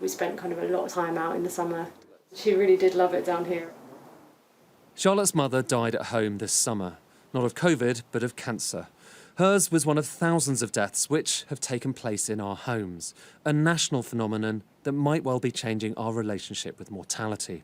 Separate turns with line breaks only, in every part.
We spent kind of a lot of time out in the summer. She really did love it down here.
Charlotte's mother died at home this summer, not of COVID, but of cancer. Hers was one of thousands of deaths which have taken place in our homes, a national phenomenon that might well be changing our relationship with mortality.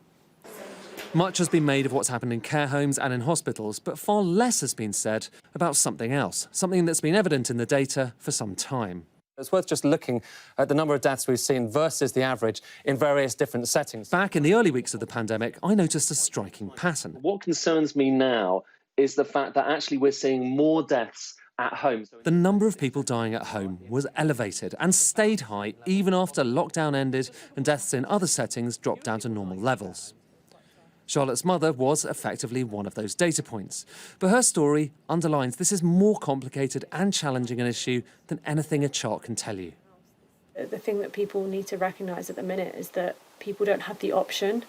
Much has been made of what's happened in care homes and in hospitals, but far less has been said about something else, something that's been evident in the data for some time.
It's worth just looking at the number of deaths we've seen versus the average in various different settings.
Back in the early weeks of the pandemic, I noticed a striking pattern.
What concerns me now is the fact that actually we're seeing more deaths at home.
The number of people dying at home was elevated and stayed high even after lockdown ended and deaths in other settings dropped down to normal levels. Charlotte's mother was effectively one of those data points, but her story underlines this is more complicated and challenging an issue than anything a chart can tell you.
The thing that people need to recognise at the minute is that people don't have the option.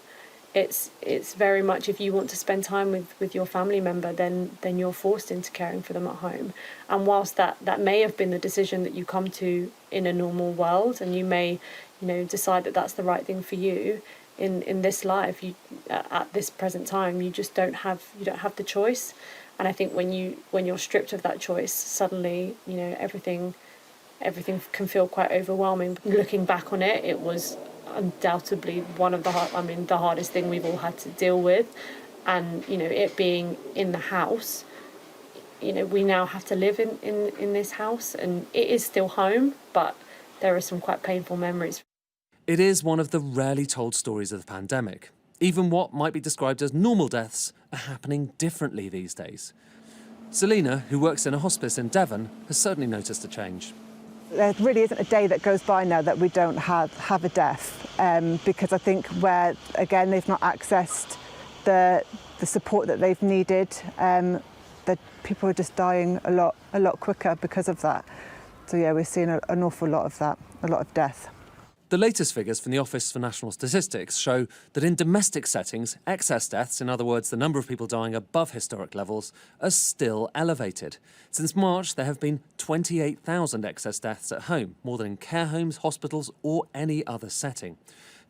It's very much if you want to spend time with your family member, then you're forced into caring for them at home. And whilst that may have been the decision that you come to in a normal world, and you may, decide that that's the right thing for you, in this life, at this present time, you just don't have the choice. And I think when you're stripped of that choice, suddenly everything can feel quite overwhelming. Looking back on it, it was undoubtedly one of the hardest thing we've all had to deal with. And it being in the house, we now have to live in this house, and it is still home, but there are some quite painful memories.
It is one of the rarely told stories of the pandemic. Even what might be described as normal deaths are happening differently these days. Selina, who works in a hospice in Devon, has certainly noticed a change.
There really isn't a day that goes by now that we don't have a death, because I think where, again, they've not accessed the support that they've needed, that people are just dying a lot quicker because of that. So yeah, we're seeing an awful lot of that, a lot of death.
The latest figures from the Office for National Statistics show that in domestic settings, excess deaths, in other words, the number of people dying above historic levels, are still elevated. Since March, there have been 28,000 excess deaths at home, more than in care homes, hospitals, or any other setting.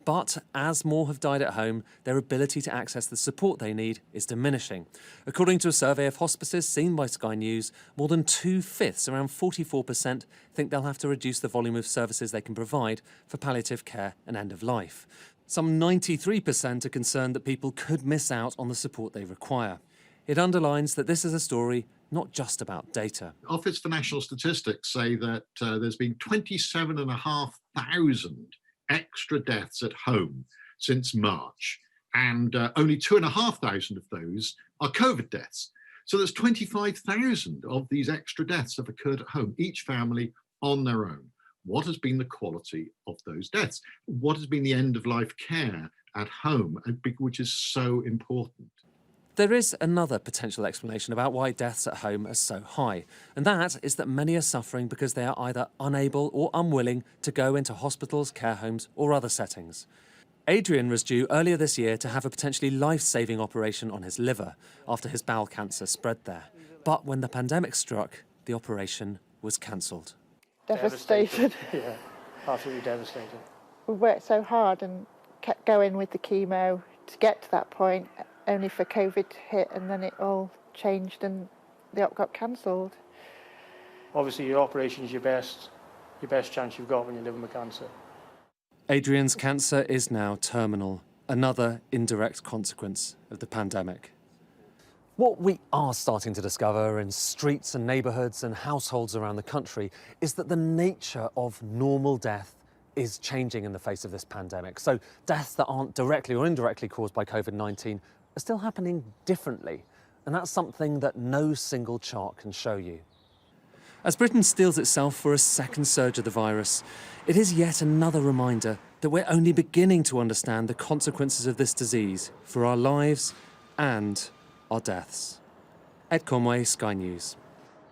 But as more have died at home, their ability to access the support they need is diminishing. According to a survey of hospices seen by Sky News, more than 2/5, around 44%, think they'll have to reduce the volume of services they can provide for palliative care and end of life. Some 93% are concerned that people could miss out on the support they require. It underlines that this is a story not just about data.
Office for National Statistics say that there's been 27,500 extra deaths at home since March, and only 2,500 of those are COVID deaths. So there's 25,000 of these extra deaths have occurred at home, each family on their own. What has been the quality of those deaths? What has been the end-of-life care at home, which is so important?
There is another potential explanation about why deaths at home are so high, and that is that many are suffering because they are either unable or unwilling to go into hospitals, care homes or other settings. Adrian was due earlier this year to have a potentially life-saving operation on his liver after his bowel cancer spread there. But when the pandemic struck, the operation was cancelled.
Devastated.
Yeah, absolutely devastated.
We worked so hard and kept going with the chemo to get to that point, only for COVID to hit, and then it all changed and the op got cancelled.
Obviously, your operation is your best chance you've got when you're living with cancer.
Adrian's cancer is now terminal, another indirect consequence of the pandemic. What we are starting to discover in streets and neighbourhoods and households around the country is that the nature of normal death is changing in the face of this pandemic. So deaths that aren't directly or indirectly caused by COVID-19 are still happening differently, and that's something that no single chart can show you. As Britain steels itself for a second surge of the virus, it is yet another reminder that we're only beginning to understand the consequences of this disease for our lives and our deaths. Ed Conway, Sky News.